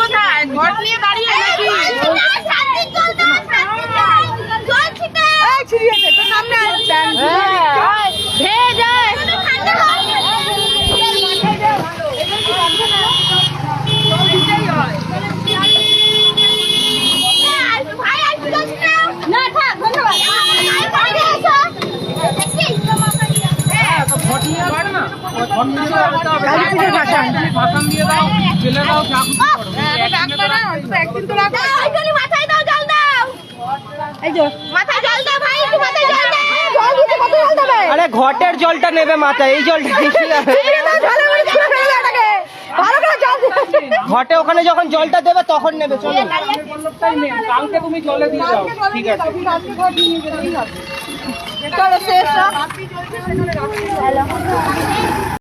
কোথায়? ঘট নিয়ে দাঁড়িয়ে নাকি? ছিড়িয়েছে তো সামনে আসছেন। ভেয়ে যায়। আরে ঘটের জলটা নেবে মাথায়, এই জলটা ঘটে ওখানে যখন জলটা দেবে তখন নেবে। চলো কালকে তুমি জলে দিয়ে দাও, ঠিক আছে। চলো শেষ।